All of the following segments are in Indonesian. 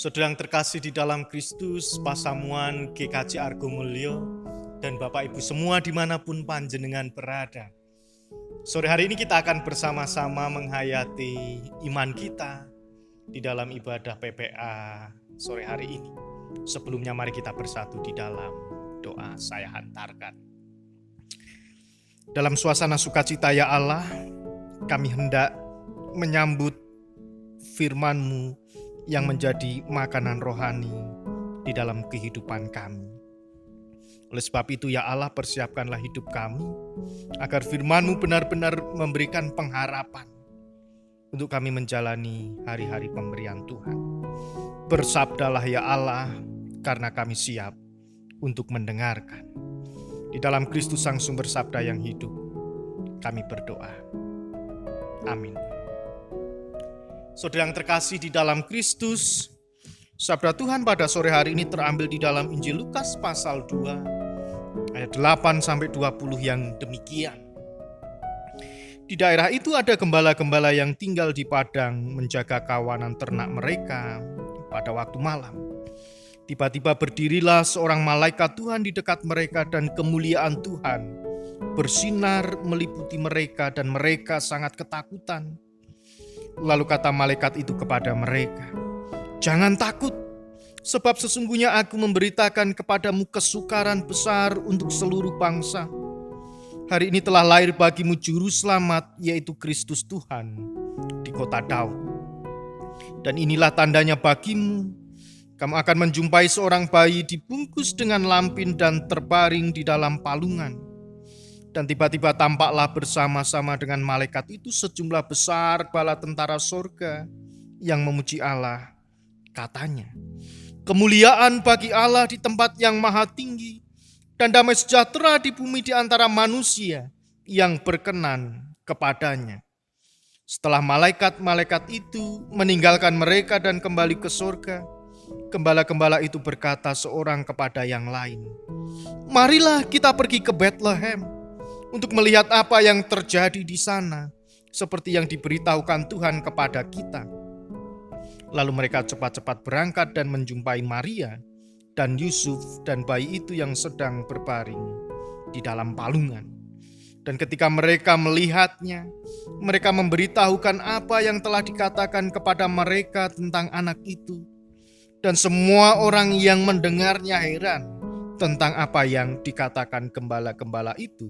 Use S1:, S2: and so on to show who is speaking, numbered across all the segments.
S1: Saudara yang terkasih di dalam Kristus, Pasamuan GKJ Argo Mulyo, dan Bapak Ibu semua dimanapun panjenengan berada. Sore hari ini kita akan bersama-sama menghayati iman kita di dalam ibadah PPA sore hari ini. Sebelumnya mari kita bersatu di dalam doa saya hantarkan. Dalam suasana sukacita ya Allah, kami hendak menyambut firman-Mu yang menjadi makanan rohani di dalam kehidupan kami. Oleh sebab itu ya Allah, persiapkanlah hidup kami agar firman-Mu benar-benar memberikan pengharapan untuk kami menjalani hari-hari pemberian Tuhan. Bersabdalah ya Allah, karena kami siap untuk mendengarkan. Di dalam Kristus Sang Sumber Sabda yang hidup, kami berdoa. Amin. Saudara yang terkasih di dalam Kristus, sabda Tuhan pada sore hari ini terambil di dalam Injil Lukas pasal 2 ayat 8-20 yang demikian. Di daerah itu ada gembala-gembala yang tinggal di padang menjaga kawanan ternak mereka pada waktu malam. Tiba-tiba berdirilah seorang malaikat Tuhan di dekat mereka dan kemuliaan Tuhan bersinar meliputi mereka dan mereka sangat ketakutan. Lalu kata malaikat itu kepada mereka, "Jangan takut, sebab sesungguhnya aku memberitakan kepadamu kesukaran besar untuk seluruh bangsa. Hari ini telah lahir bagimu juru selamat, yaitu Kristus Tuhan di kota Daud. Dan inilah tandanya bagimu, kamu akan menjumpai seorang bayi dibungkus dengan lampin dan terbaring di dalam palungan." Dan tiba-tiba tampaklah bersama-sama dengan malaikat itu sejumlah besar bala tentara sorga yang memuji Allah. Katanya, "Kemuliaan bagi Allah di tempat yang maha tinggi, dan damai sejahtera di bumi di antara manusia yang berkenan kepadanya." Setelah malaikat-malaikat itu meninggalkan mereka dan kembali ke sorga, gembala-gembala itu berkata seorang kepada yang lain, "Marilah kita pergi ke Bethlehem untuk melihat apa yang terjadi di sana, seperti yang diberitahukan Tuhan kepada kita." Lalu mereka cepat-cepat berangkat dan menjumpai Maria dan Yusuf dan bayi itu yang sedang berbaring di dalam palungan. Dan ketika mereka melihatnya, mereka memberitahukan apa yang telah dikatakan kepada mereka tentang anak itu. Dan semua orang yang mendengarnya heran tentang apa yang dikatakan gembala-gembala itu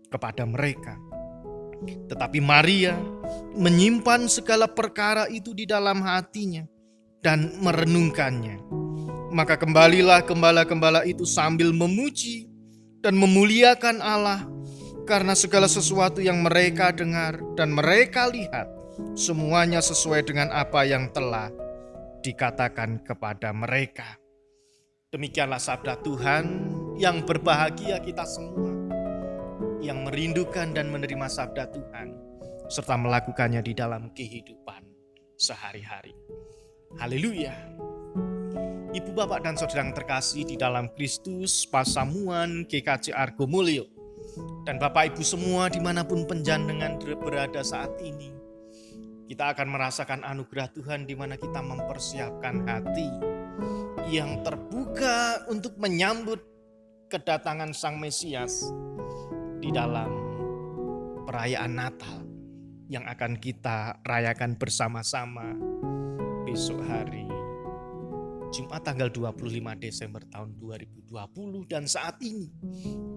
S1: kepada mereka. Tetapi Maria menyimpan segala perkara itu di dalam hatinya dan merenungkannya. Maka kembalilah gembala-gembala itu sambil memuji dan memuliakan Allah karena segala sesuatu yang mereka dengar dan mereka lihat, semuanya sesuai dengan apa yang telah dikatakan kepada mereka. Demikianlah sabda Tuhan. Yang berbahagia kita semua yang merindukan dan menerima sabda Tuhan serta melakukannya di dalam kehidupan sehari-hari. Haleluya. Ibu, bapak, dan saudara yang terkasih di dalam Kristus, Pasamuan GKJ Argo Mulyo, dan bapak ibu semua dimanapun penjenengan berada saat ini, kita akan merasakan anugerah Tuhan di mana kita mempersiapkan hati yang terbuka untuk menyambut kedatangan Sang Mesias di dalam perayaan Natal yang akan kita rayakan bersama-sama besok hari Jumat tanggal 25 Desember tahun 2020. Dan saat ini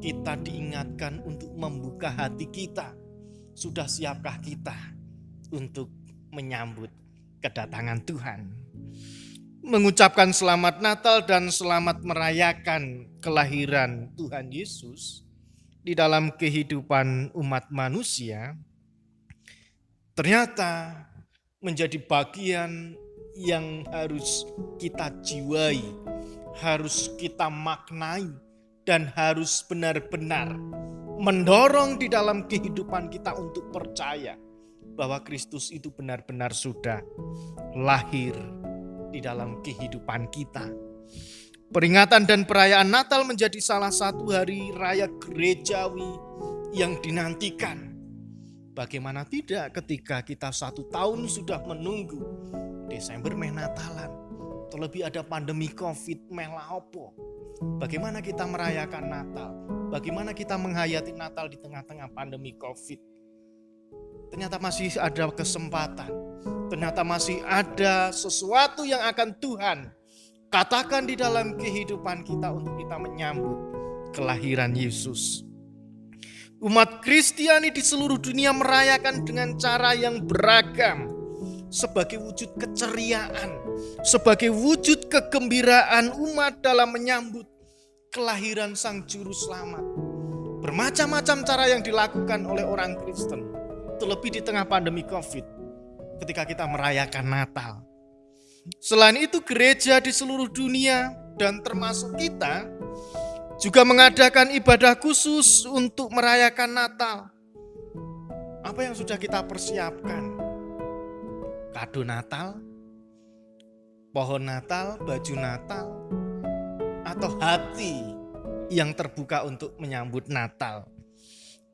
S1: kita diingatkan untuk membuka hati kita. Sudah siapkah kita untuk menyambut kedatangan Tuhan? Mengucapkan selamat Natal dan selamat merayakan kelahiran Tuhan Yesus di dalam kehidupan umat manusia ternyata menjadi bagian yang harus kita jiwai, harus kita maknai, dan harus benar-benar mendorong di dalam kehidupan kita untuk percaya bahwa Kristus itu benar-benar sudah lahir di dalam kehidupan kita. Peringatan dan perayaan Natal menjadi salah satu hari raya gerejawi yang dinantikan. Bagaimana tidak ketika kita 1 tahun sudah menunggu Desember meh Natalan, terlebih ada pandemi COVID meh laopo. Bagaimana kita merayakan Natal? Bagaimana kita menghayati Natal di tengah-tengah pandemi COVID? Ternyata masih ada kesempatan. Ternyata masih ada sesuatu yang akan Tuhan katakan di dalam kehidupan kita untuk kita menyambut kelahiran Yesus. Umat Kristiani di seluruh dunia merayakan dengan cara yang beragam sebagai wujud keceriaan, sebagai wujud kegembiraan umat dalam menyambut kelahiran Sang Juru Selamat. Bermacam-macam cara yang dilakukan oleh orang Kristen, terlebih di tengah pandemi COVID, ketika kita merayakan Natal. Selain itu, gereja di seluruh dunia dan termasuk kita juga mengadakan ibadah khusus untuk merayakan Natal. Apa yang sudah kita persiapkan? Kado Natal, pohon Natal, baju Natal, atau hati yang terbuka untuk menyambut Natal.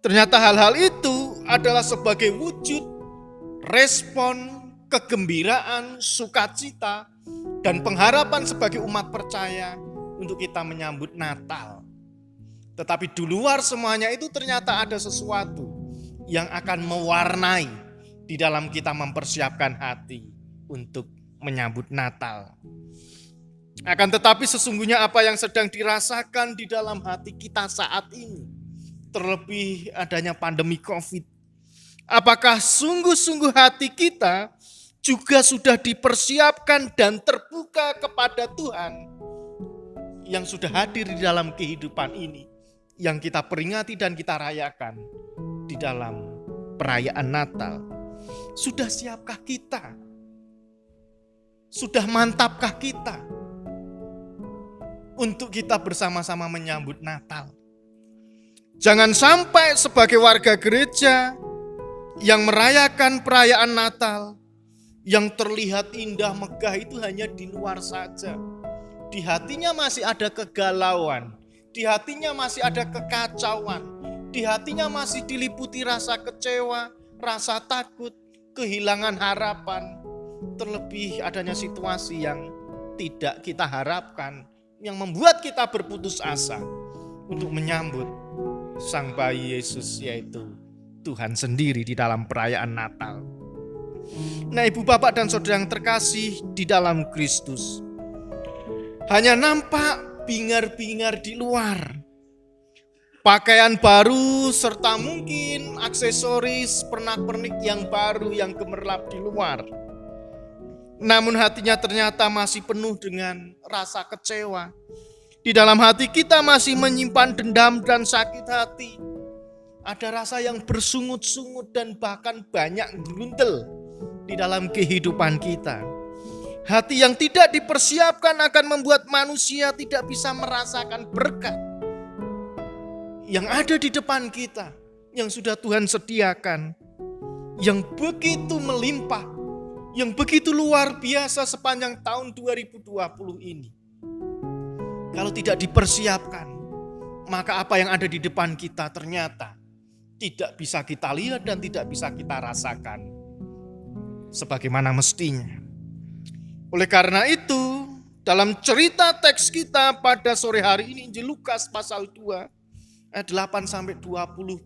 S1: Ternyata hal-hal itu adalah sebagai wujud respon kegembiraan, sukacita, dan pengharapan sebagai umat percaya untuk kita menyambut Natal. Tetapi di luar semuanya itu ternyata ada sesuatu yang akan mewarnai di dalam kita mempersiapkan hati untuk menyambut Natal. Akan tetapi sesungguhnya apa yang sedang dirasakan di dalam hati kita saat ini, terlebih adanya pandemi COVID, apakah sungguh-sungguh hati kita juga sudah dipersiapkan dan terbuka kepada Tuhan yang sudah hadir di dalam kehidupan ini, yang kita peringati dan kita rayakan di dalam perayaan Natal? Sudah siapkah kita? Sudah mantapkah kita untuk kita bersama-sama menyambut Natal? Jangan sampai sebagai warga gereja yang merayakan perayaan Natal, yang terlihat indah megah itu hanya di luar saja. Di hatinya masih ada kegalauan, di hatinya masih ada kekacauan, di hatinya masih diliputi rasa kecewa, rasa takut, kehilangan harapan. Terlebih adanya situasi yang tidak kita harapkan, yang membuat kita berputus asa untuk menyambut Sang Bayi Yesus, yaitu Tuhan sendiri di dalam perayaan Natal. Nah, ibu bapak dan saudara yang terkasih di dalam Kristus, hanya nampak bingar-bingar di luar, pakaian baru serta mungkin aksesoris pernak-pernik yang baru yang gemerlap di luar. Namun hatinya ternyata masih penuh dengan rasa kecewa. Di dalam hati kita masih menyimpan dendam dan sakit hati. Ada rasa yang bersungut-sungut dan bahkan banyak gerundel di dalam kehidupan kita. Hati yang tidak dipersiapkan akan membuat manusia tidak bisa merasakan berkat yang ada di depan kita, yang sudah Tuhan sediakan, yang begitu melimpah, yang begitu luar biasa sepanjang tahun 2020 ini. Kalau tidak dipersiapkan, maka apa yang ada di depan kita ternyata tidak bisa kita lihat dan tidak bisa kita rasakan sebagaimana mestinya. Oleh karena itu, dalam cerita teks kita pada sore hari ini, Injil Lukas pasal 2 ayat 8-20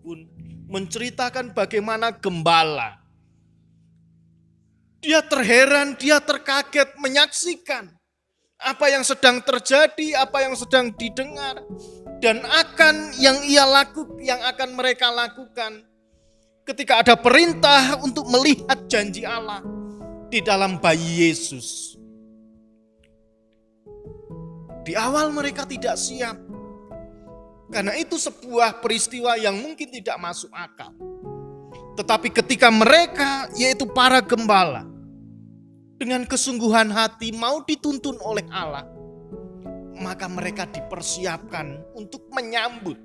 S1: pun menceritakan bagaimana gembala. Dia terheran, dia terkaget menyaksikan apa yang sedang terjadi, apa yang sedang didengar, dan yang akan mereka lakukan ketika ada perintah untuk melihat janji Allah di dalam bayi Yesus. Di awal mereka tidak siap, karena itu sebuah peristiwa yang mungkin tidak masuk akal. Tetapi ketika mereka, yaitu para gembala, dengan kesungguhan hati mau dituntun oleh Allah, maka mereka dipersiapkan untuk menyambut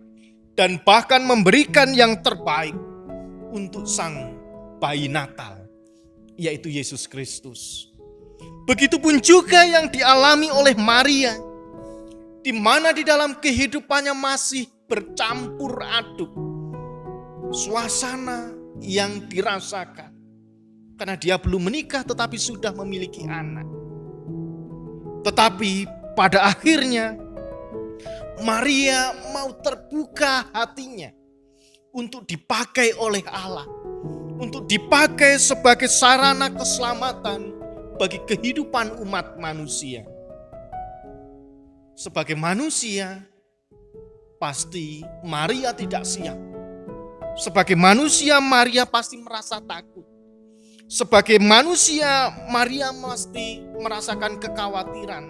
S1: dan bahkan memberikan yang terbaik untuk Sang Bayi Natal, yaitu Yesus Kristus. Begitupun juga yang dialami oleh Maria, di mana di dalam kehidupannya masih bercampur aduk suasana yang dirasakan. Karena dia belum menikah tetapi sudah memiliki anak. Tetapi pada akhirnya Maria mau terbuka hatinya untuk dipakai oleh Allah, untuk dipakai sebagai sarana keselamatan bagi kehidupan umat manusia. Sebagai manusia, pasti Maria tidak siap. Sebagai manusia, Maria pasti merasa takut. Sebagai manusia, Maria pasti merasakan kekhawatiran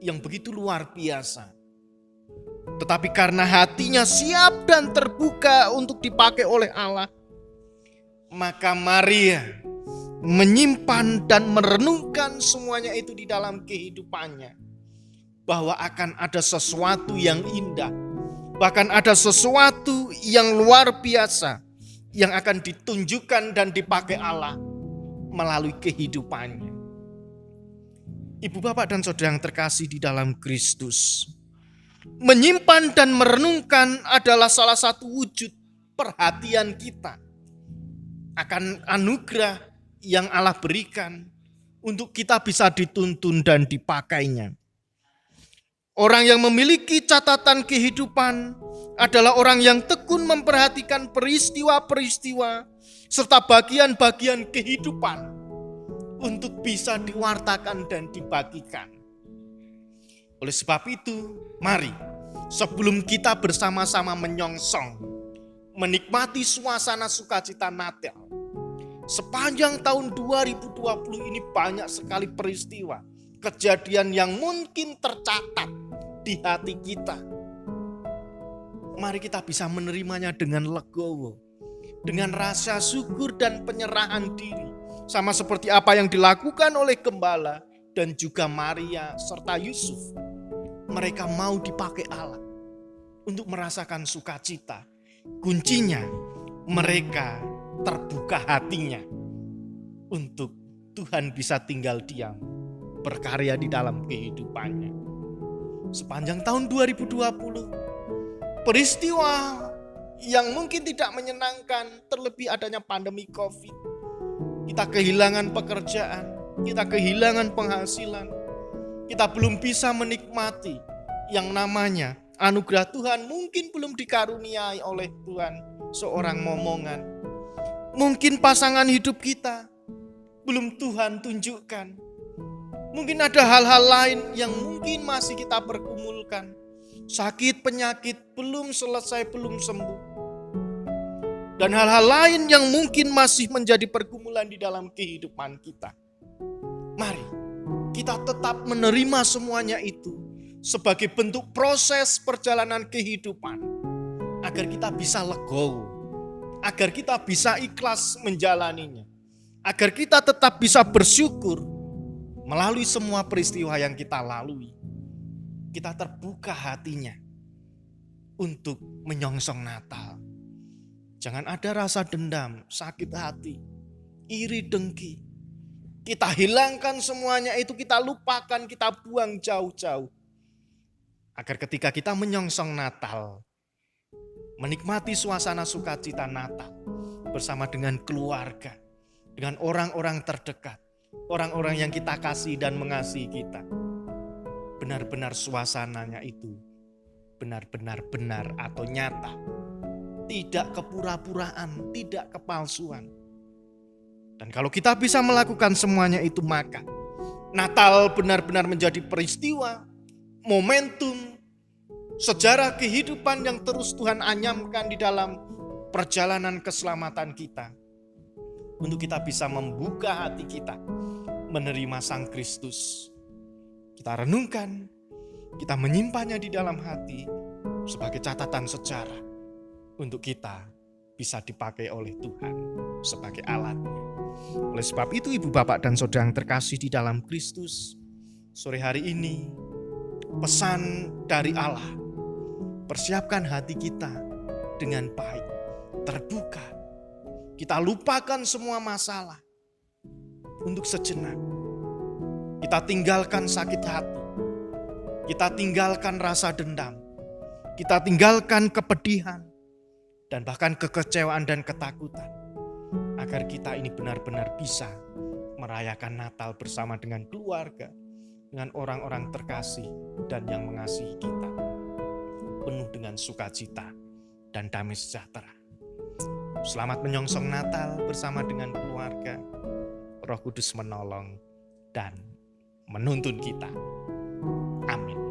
S1: yang begitu luar biasa. Tetapi karena hatinya siap dan terbuka untuk dipakai oleh Allah, maka Maria menyimpan dan merenungkan semuanya itu di dalam kehidupannya. Bahwa akan ada sesuatu yang indah, bahkan ada sesuatu yang luar biasa yang akan ditunjukkan dan dipakai Allah melalui kehidupannya. Ibu, bapak, dan saudara yang terkasih di dalam Kristus, menyimpan dan merenungkan adalah salah satu wujud perhatian kita akan anugerah yang Allah berikan untuk kita bisa dituntun dan dipakainya. Orang yang memiliki catatan kehidupan adalah orang yang tekun memperhatikan peristiwa-peristiwa serta bagian-bagian kehidupan untuk bisa diwartakan dan dibagikan. Oleh sebab itu, mari sebelum kita bersama-sama menyongsong, menikmati suasana sukacita Natal. Sepanjang tahun 2020 ini banyak sekali peristiwa, kejadian yang mungkin tercatat di hati kita. Mari kita bisa menerimanya dengan legowo, dengan rasa syukur dan penyerahan diri, sama seperti apa yang dilakukan oleh gembala dan juga Maria serta Yusuf. Mereka mau dipakai Allah untuk merasakan sukacita. Kuncinya mereka terbuka hatinya untuk Tuhan bisa tinggal diam, berkarya di dalam kehidupannya. Sepanjang tahun 2020, peristiwa yang mungkin tidak menyenangkan, terlebih adanya pandemi COVID. Kita kehilangan pekerjaan, kita kehilangan penghasilan, kita belum bisa menikmati yang namanya anugerah Tuhan, mungkin belum dikaruniai oleh Tuhan seorang momongan. Mungkin pasangan hidup kita belum Tuhan tunjukkan. Mungkin ada hal-hal lain yang mungkin masih kita pergumulkan. Sakit, penyakit belum selesai, belum sembuh. Dan hal-hal lain yang mungkin masih menjadi pergumulan di dalam kehidupan kita. Mari kita tetap menerima semuanya itu sebagai bentuk proses perjalanan kehidupan. Agar kita bisa legowo, agar kita bisa ikhlas menjalaninya. Agar kita tetap bisa bersyukur melalui semua peristiwa yang kita lalui. Kita terbuka hatinya untuk menyongsong Natal. Jangan ada rasa dendam, sakit hati, iri dengki. Kita hilangkan semuanya itu, kita lupakan, kita buang jauh-jauh. Agar ketika kita menyongsong Natal, menikmati suasana sukacita Natal bersama dengan keluarga, dengan orang-orang terdekat, orang-orang yang kita kasih dan mengasihi kita. Benar-benar suasananya itu benar-benar benar atau nyata. Tidak kepura-puraan, tidak kepalsuan. Dan kalau kita bisa melakukan semuanya itu, maka Natal benar-benar menjadi peristiwa, momentum, sejarah kehidupan yang terus Tuhan anyamkan di dalam perjalanan keselamatan kita. Untuk kita bisa membuka hati kita, menerima Sang Kristus. Kita renungkan, kita menyimpannya di dalam hati sebagai catatan sejarah untuk kita bisa dipakai oleh Tuhan sebagai alatnya. Oleh sebab itu, ibu, bapak, dan saudara yang terkasih di dalam Kristus, sore hari ini pesan dari Allah, persiapkan hati kita dengan baik, terbuka. Kita lupakan semua masalah untuk sejenak. Kita tinggalkan sakit hati. Kita tinggalkan rasa dendam. Kita tinggalkan kepedihan. dan bahkan kekecewaan dan ketakutan, agar kita ini benar-benar bisa merayakan Natal bersama dengan keluarga, dengan orang-orang terkasih dan yang mengasihi kita, penuh dengan sukacita dan damai sejahtera. Selamat menyongsong Natal bersama dengan keluarga. Roh Kudus menolong dan menuntun kita. Amin.